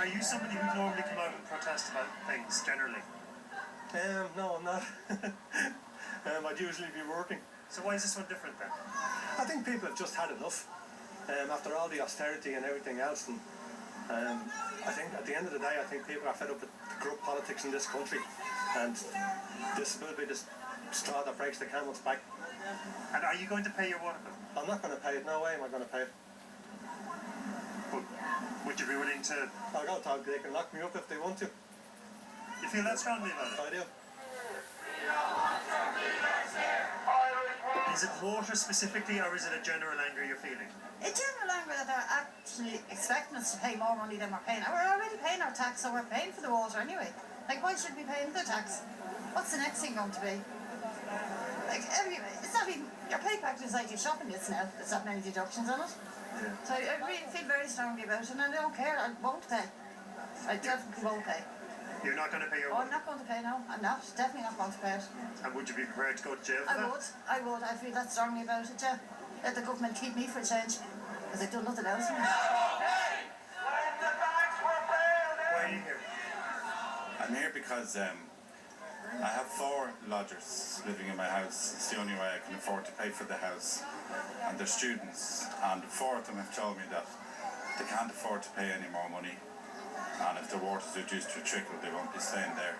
are you somebody who normally come out and protest about things generally? No, I'm not. I'd usually be working. So why is this one different then? I think people have just had enough after all the austerity and everything else. And I think at the end of the day, I think people are fed up with the corrupt politics in this country, and this will be the straw that breaks the camel's back. And are you going to pay your water bill? I'm not going to pay it. No way am I going to pay it. But would you be willing to? I'll go talk. They can lock me up if they want to. You feel that strongly about it? I do. Is it water specifically, or is it a general anger you're feeling? A general anger that they're actually expecting us to pay more money than we're paying. We're already paying our tax, so we're paying for the water anyway. Like, why should we be paying the tax? What's the next thing going to be? Like, it's not even, your pay packet is like your shopping list now. There's not many deductions on it. Yeah. So I really feel very strongly about it, and I don't care. I won't pay. I definitely won't pay. You're not going to pay your water? I'm not going to pay, no. I'm not. Definitely not going to pay it. And would you be prepared to go to jail for that? I would. I feel that strongly about it, yeah. Let the government keep me for a change, because they've done nothing else for me. Why are you here? I'm here because I have 4 lodgers living in my house. It's the only way I can afford to pay for the house. And they're students, and 4 of them have told me that they can't afford to pay any more money. And if the water's reduced to a trickle, they won't be staying there.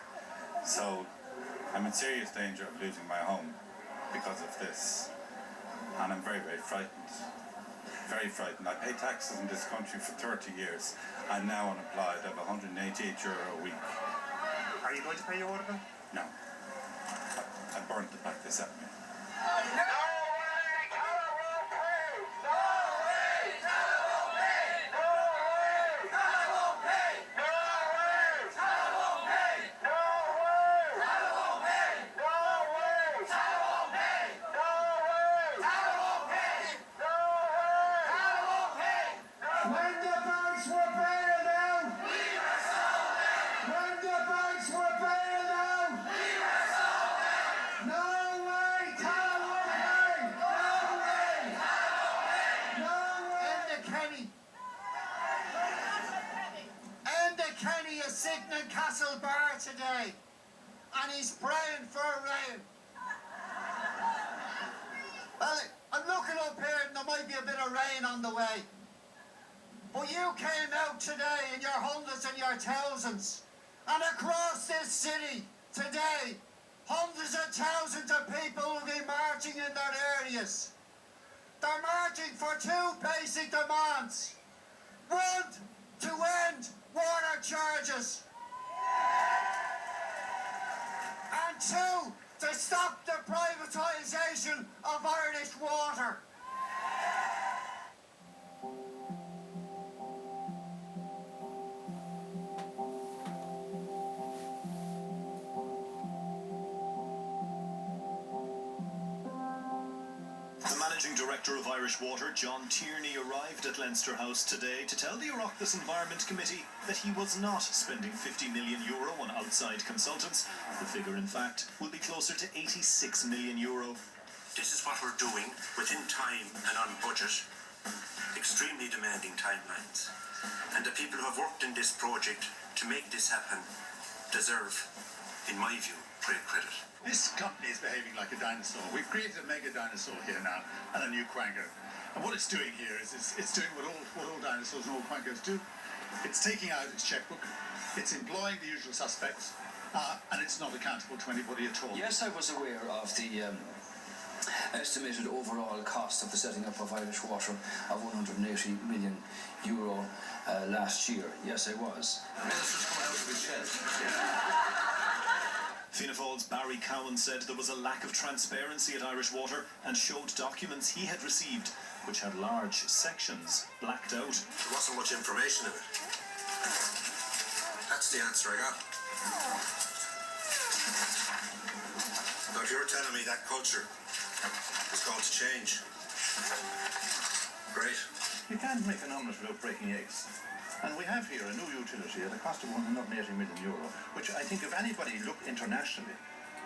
So I'm in serious danger of losing my home because of this. And I'm very, very frightened. Very frightened. I pay taxes in this country for 30 years. I'm now unemployed. I have €188 a week. Are you going to pay your water bill? No. I burnt it back this at me. Today, and he's praying for rain. Well, I'm looking up here and there might be a bit of rain on the way. But you came out today in your hundreds and your thousands, and across this city today, hundreds of thousands of people will be marching in their areas. They're marching for 2 basic demands. 1, to end water charges. And 2, to stop the privatisation of Irish water. The Managing Director of Irish Water, John Tierney, arrived at Leinster House today to tell the Oireachtas Environment Committee that he was not spending €50 million on outside consultants. The figure, in fact, will be closer to €86 million. This is what we're doing within time and on budget. Extremely demanding timelines. And the people who have worked in this project to make this happen deserve, in my view, great credit. This company is behaving like a dinosaur. We've created a mega dinosaur here now, and a new quagga. And what it's doing here is it's doing what all dinosaurs and all quaggas do. It's taking out its checkbook, it's employing the usual suspects, and it's not accountable to anybody at all. Yes, I was aware of the estimated overall cost of the setting up of Irish Water of €180 million last year. Yes, I was. The minister's come out of his shed. Fianna Fáil's Barry Cowan said there was a lack of transparency at Irish Water and showed documents he had received which had large sections blacked out. There wasn't much information in it. That's the answer I got. Now, if you're telling me that culture is going to change, great. You can't make an omelette without breaking eggs. And we have here a new utility at a cost of €180 million, which I think if anybody looked internationally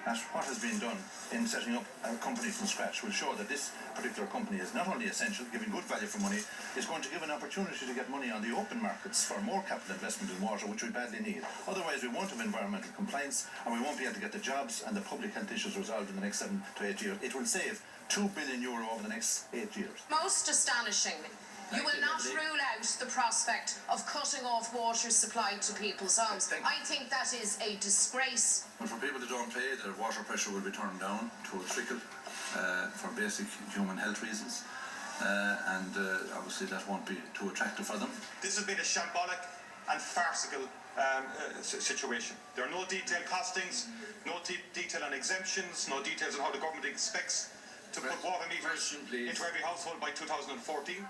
at what has been done in setting up a company from scratch will show that this particular company is not only essential, giving good value for money, is going to give an opportunity to get money on the open markets for more capital investment in water, which we badly need. Otherwise, we won't have environmental compliance, and we won't be able to get the jobs and the public health issues resolved in the next 7 to 8 years. It will save €2 billion over the next 8 years. Most astonishingly, you will not rule out the prospect of cutting off water supply to people's homes. I think that is a disgrace. And for people that don't pay, their water pressure will be turned down to a trickle for basic human health reasons. And obviously that won't be too attractive for them. This has been a shambolic and farcical situation. There are no detailed costings, no detail on exemptions, no details on how the government expects to put water meters into every household by 2014.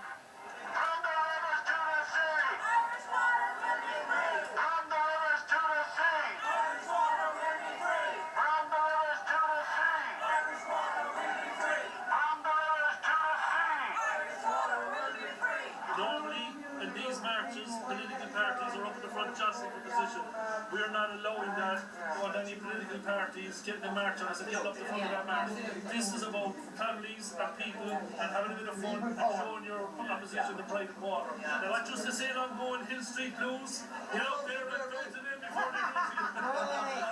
Political parties are up at the front jostling for position. We are not allowing that on any political parties getting a march on us and getting up the front of that march. This is about families and people and having a bit of fun and showing your opposition the private water. Now, I just to say it on going Hill Street Blues, get out there and go to them before they go to you.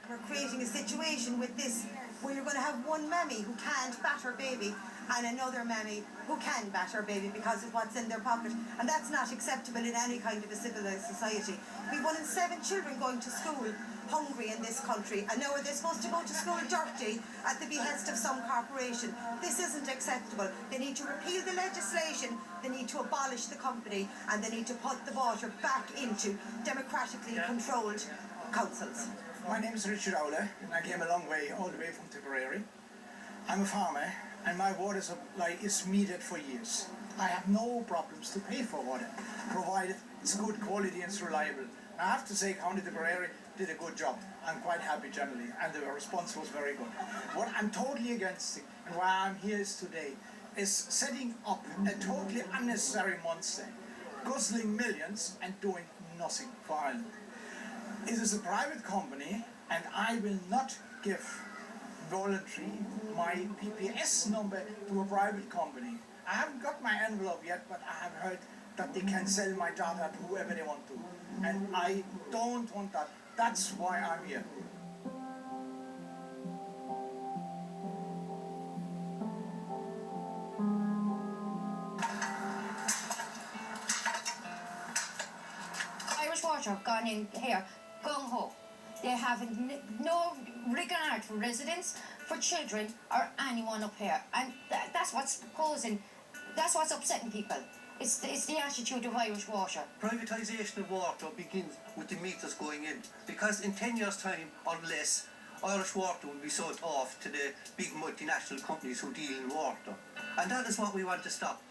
We're creating a situation with this where you're going to have one mammy who can't bat her baby and another mammy who can bat her baby because of what's in their pocket. And that's not acceptable in any kind of a civilised society. We've 1 in 7 children going to school hungry in this country, and now are they supposed to go to school dirty at the behest of some corporation? This isn't acceptable. They need to repeal the legislation, they need to abolish the company, and they need to put the water back into democratically controlled councils. My name is Richard Owler, and I came a long way, all the way from Tipperary. I'm a farmer, and my water supply is metered for years. I have no problems to pay for water, provided it's good quality and it's reliable. I have to say County Tipperary did a good job. I'm quite happy generally, and the response was very good. What I'm totally against, and why I'm here is today, is setting up a totally unnecessary monster, guzzling millions and doing nothing for Ireland. It is a private company, and I will not give voluntary my PPS number to a private company. I haven't got my envelope yet, but I have heard that they can sell my data to whoever they want to. And I don't want that. That's why I'm here. Irish Water have gone in here, gung-ho. They have no regard for residents, for children, or anyone up here. And that's what's that's what's upsetting people. It's the attitude of Irish Water. Privatisation of water begins with the meters going in, because in 10 years' time or less, Irish Water will be sold off to the big multinational companies who deal in water. And that is what we want to stop.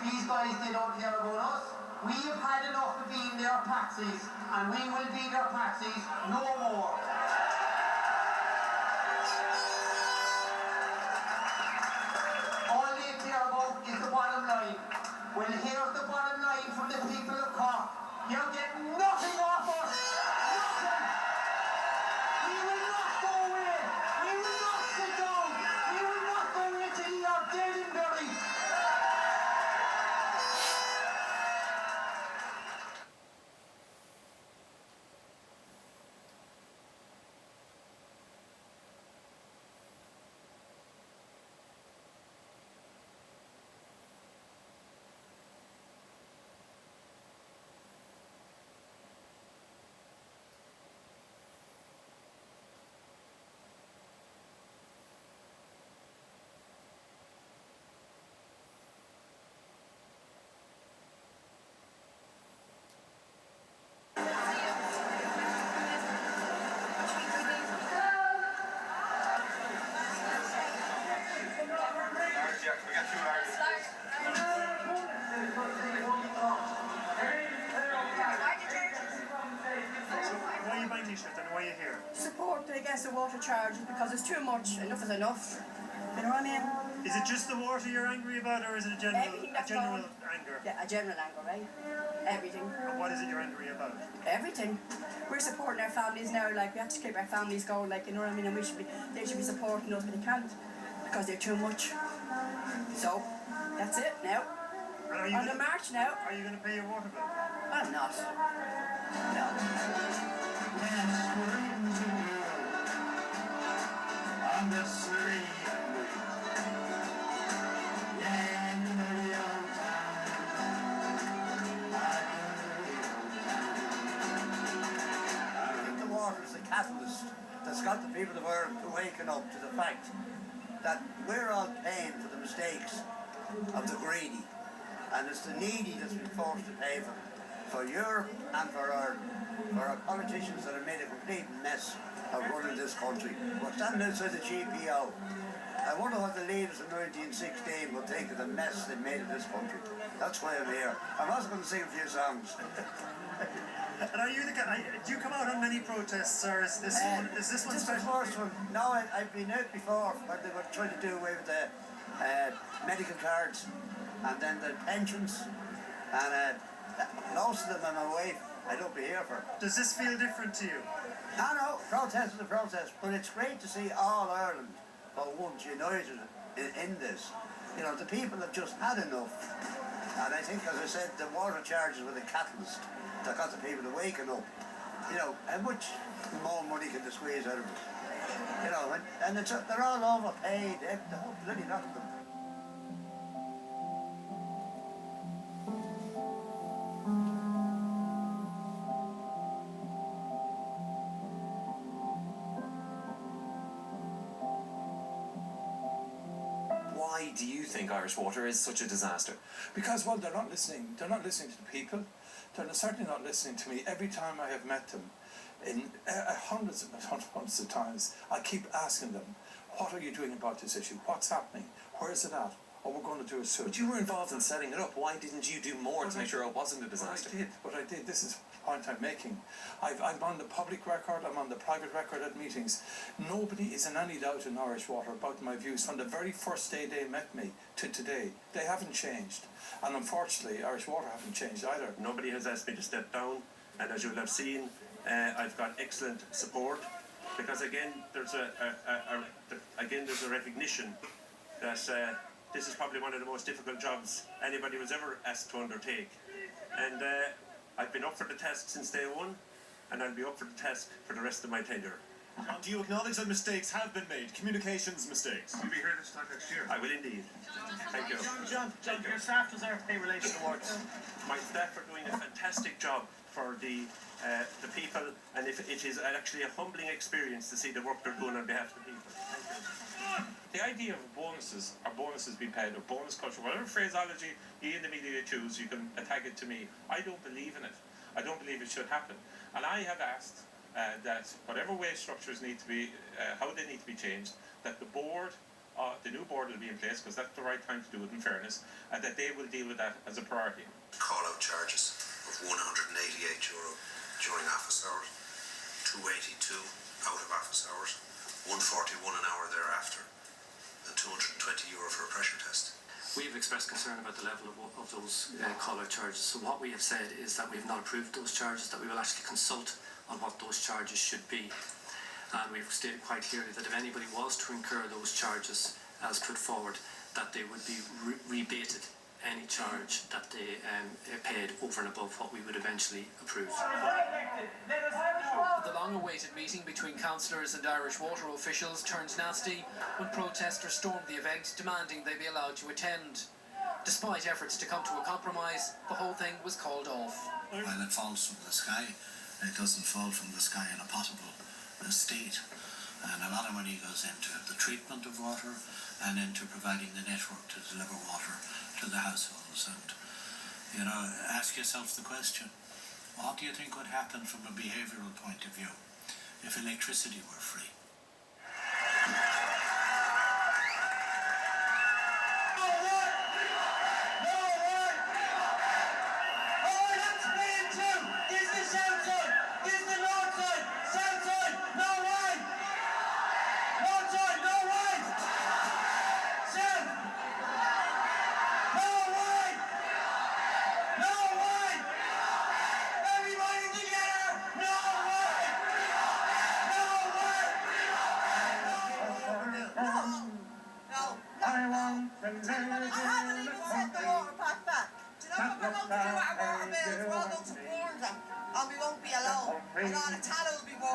These guys, they don't care about us. We have had enough of being their patsies, and we will be their patsies no more. why are you here? Support against the water charges because it's too much. Enough is enough. You know what I mean? Is it just the water you're angry about, or is it a general anger? Yeah, a general anger, right? Everything. And what is it you're angry about? Everything. We're supporting our families now, like we have to keep our families going, like, you know what I mean, and they should be supporting us, but they can't because they're too much. So that's it now. On the march now. Are you going to pay your water bill? I'm not. No. On the street. Is the catalyst that's got the people of Ireland waking up to the fact that we're all paying for the mistakes of the greedy, and it's the needy that's been forced to pay for Europe and for our politicians that have made a complete mess of running this country. We're standing outside the GPO. I wonder what the leaders in 1916 will think of the mess they made of this country. That's why I'm here. I'm also going to sing a few songs. And are you do you come out on many protests, or is this one special? This is the first one. No, I've been out before when they were trying to do away with the medical cards and then the pensions, and most of them I'm away. I don't be here for. Does this feel different to you? No, protest is a protest, but it's great to see all Ireland for once united in this. You know, the people have just had enough, and I think, as I said, the water charges were the catalyst that got the people to waken up. You know, how much more money can they squeeze out of us? You know, and they're all overpaid, the whole bloody lot of them. Why do you think Irish Water is such a disaster? Because, well, they're not listening. They're not listening to the people. They're certainly not listening to me. Every time I have met them, in hundreds of times, I keep asking them, what are you doing about this issue? What's happening? Where is it at? Oh, we're going to do it soon. But you were involved in setting it up. Why didn't you do more to make sure it wasn't a disaster? What I did. This is the point I'm making. I'm on the public record, I'm on the private record at meetings. Nobody is in any doubt in Irish Water about my views from the very first day they met me to today. They haven't changed. And unfortunately, Irish Water haven't changed either. Nobody has asked me to step down, and as you will have seen, I've got excellent support, because again, there's a recognition that this is probably one of the most difficult jobs anybody was ever asked to undertake. And I've been up for the task since day one, and I'll be up for the task for the rest of my tenure. John, do you acknowledge that mistakes have been made? Communications mistakes? You'll be here this time next year. I will indeed. Thank you. John, your staff deserve pay relation awards. My staff are doing a fantastic job for the people, and it is actually a humbling experience to see the work they're doing on behalf of the people. Thank you. The idea of bonuses being paid, or bonus culture, whatever phraseology you in the media choose, you can attack it to me. I don't believe in it. I don't believe it should happen. And I have asked that whatever wage structures need to be, how they need to be changed, that the board, the new board will be in place, because that's the right time to do it in fairness, and that they will deal with that as a priority. Call-out charges of €188 during office hours, €282 out of office hours, €141 an hour thereafter, and €220 for a pressure test. We have expressed concern about the level of those call-out charges. So what we have said is that we have not approved those charges, that we will actually consult on what those charges should be. And we've stated quite clearly that if anybody was to incur those charges as put forward, that they would be rebated any charge that they paid over and above what we would eventually approve. The long-awaited meeting between councillors and Irish Water officials turned nasty when protesters stormed the event, demanding they be allowed to attend. Despite efforts to come to a compromise, the whole thing was called off. When it falls from the sky, it doesn't fall from the sky in a potable state. And a lot of money goes into the treatment of water and into providing the network to deliver water to the households. And, you know, ask yourself the question, what do you think would happen from a behavioural point of view if electricity were free? This is the south side, this is the north side, south side.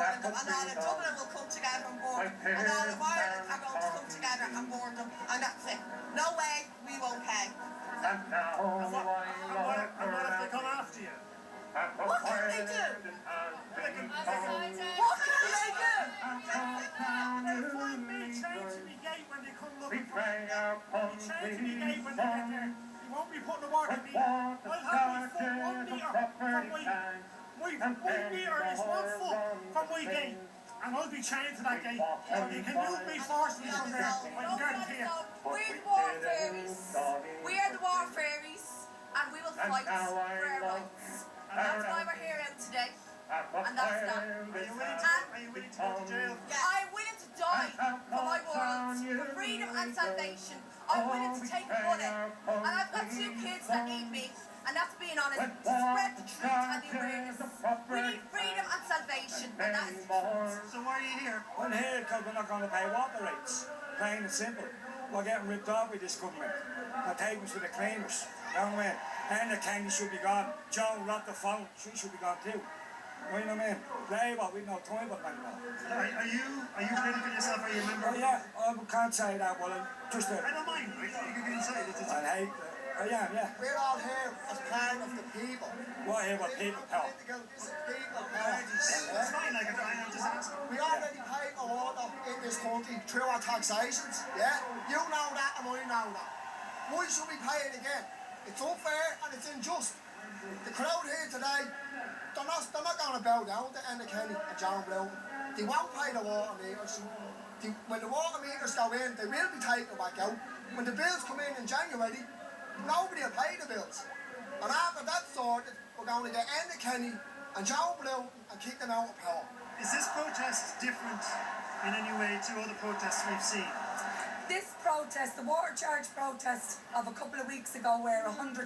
board them, and all of Dublin will come together and board them, and all of Ireland are going to come together and board them, and that's it. No way, we won't pay. And what if they come after you? What can they do? What can they do? They find me chained to the gate when they come looking for me. Be chained to the gate when they get there. You won't be putting a water meter. I'll have my foot 1 metre from my meter is 1 foot from my gate. And I'll be chained to that gate. So you can move me forcefully from there. I can guarantee it. We're the war fairies. We are the war fairies, and we will fight for our rights. And that's why we're here out today. And that's that. Are you willing to go to jail? I'm willing to die for my world, for freedom and salvation. I'm willing to take a bullet. And I've got 2 kids that need me. And that's being honest, to spread the truth and the awareness. We need freedom and salvation, and that is the truth. So why are you here? I'm here because we're not going to pay water rates. Plain and simple. We're getting ripped off with this government. They're taking us to the cleaners. You know what I mean? And the Kenny should be gone. Joan Rock the phone, she should be gone too. You know what I mean? Labour, we've no time for them anymore. Are you critical yourself? Are you a member? Oh yeah, I can't say that. Well, I'm just a... I don't mind. You can get inside. I hate I am, yeah. We're all here as part of the people. We're here with people, pal. Political people parties. It's fine, like I'm just asking. We already pay a lot in this country through our taxations, yeah? You know that and I know that. Why should we pay it again? It's unfair and it's unjust. The crowd here today, they're not going to bow down to Enda Kenny and John Bloom. They won't pay the water meters. When the water meters go in, they will be taken back out. When the bills come in January, nobody will pay the bills. And after that's sorted, we're going to get Enda Kenny and Joe Blue and kick them out of power. Is this protest different in any way to other protests we've seen? This protest, the water charge protest of a couple of weeks ago where 100,000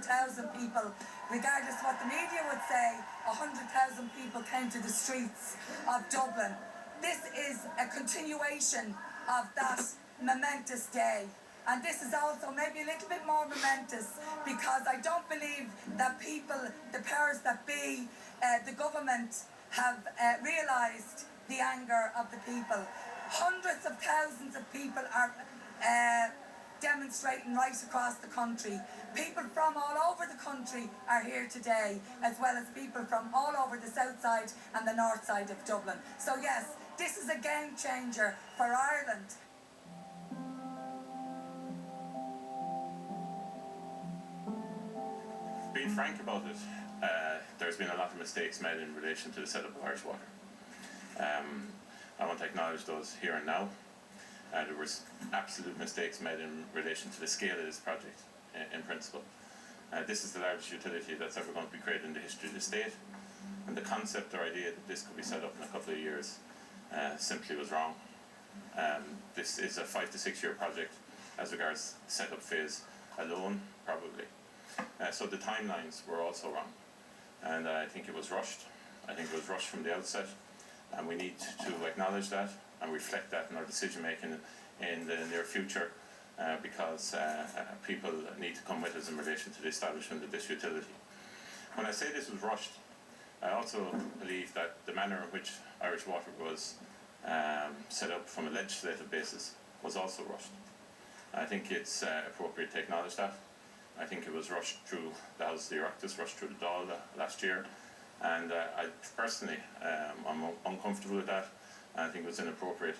people, regardless of what the media would say, 100,000 people came to the streets of Dublin. This is a continuation of that momentous day. And this is also maybe a little bit more momentous because I don't believe that people, the powers that be, the government have realised the anger of the people. Hundreds of thousands of people are demonstrating right across the country. People from all over the country are here today, as well as people from all over the south side and the north side of Dublin. So yes, this is a game changer for Ireland. Being frank about it, there's been a lot of mistakes made in relation to the setup of Irish Water. I want to acknowledge those here and now. There were absolute mistakes made in relation to the scale of this project, in principle. This is the largest utility that's ever going to be created in the history of the state, and the concept or idea that this could be set up in a couple of years simply was wrong. This is a 5 to 6 year project as regards the setup phase alone, probably. So the timelines were also wrong, and I think it was rushed. I think it was rushed from the outset, and we need to acknowledge that and reflect that in our decision making in the near future, because people need to come with us in relation to the establishment of this utility. When I say this was rushed, I also believe that the manner in which Irish Water was set up from a legislative basis was also rushed. I think it's appropriate to acknowledge that. I think it was rushed through the House of the Oireachtas, rushed through the Dáil last year, and I personally I'm uncomfortable with that. I think it was inappropriate,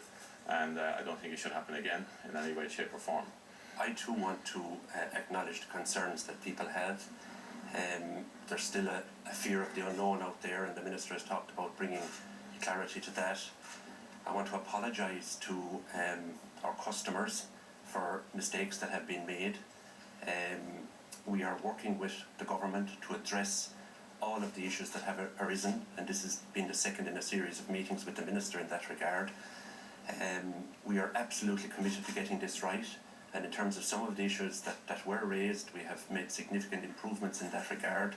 and I don't think it should happen again in any way, shape or form. I too want to acknowledge the concerns that people have. There's still a fear of the unknown out there, and the Minister has talked about bringing clarity to that. I want to apologise to our customers for mistakes that have been made. We are working with the government to address all of the issues that have arisen, and this has been the second in a series of meetings with the Minister in that regard. We are absolutely committed to getting this right, and in terms of some of the issues that were raised, we have made significant improvements in that regard.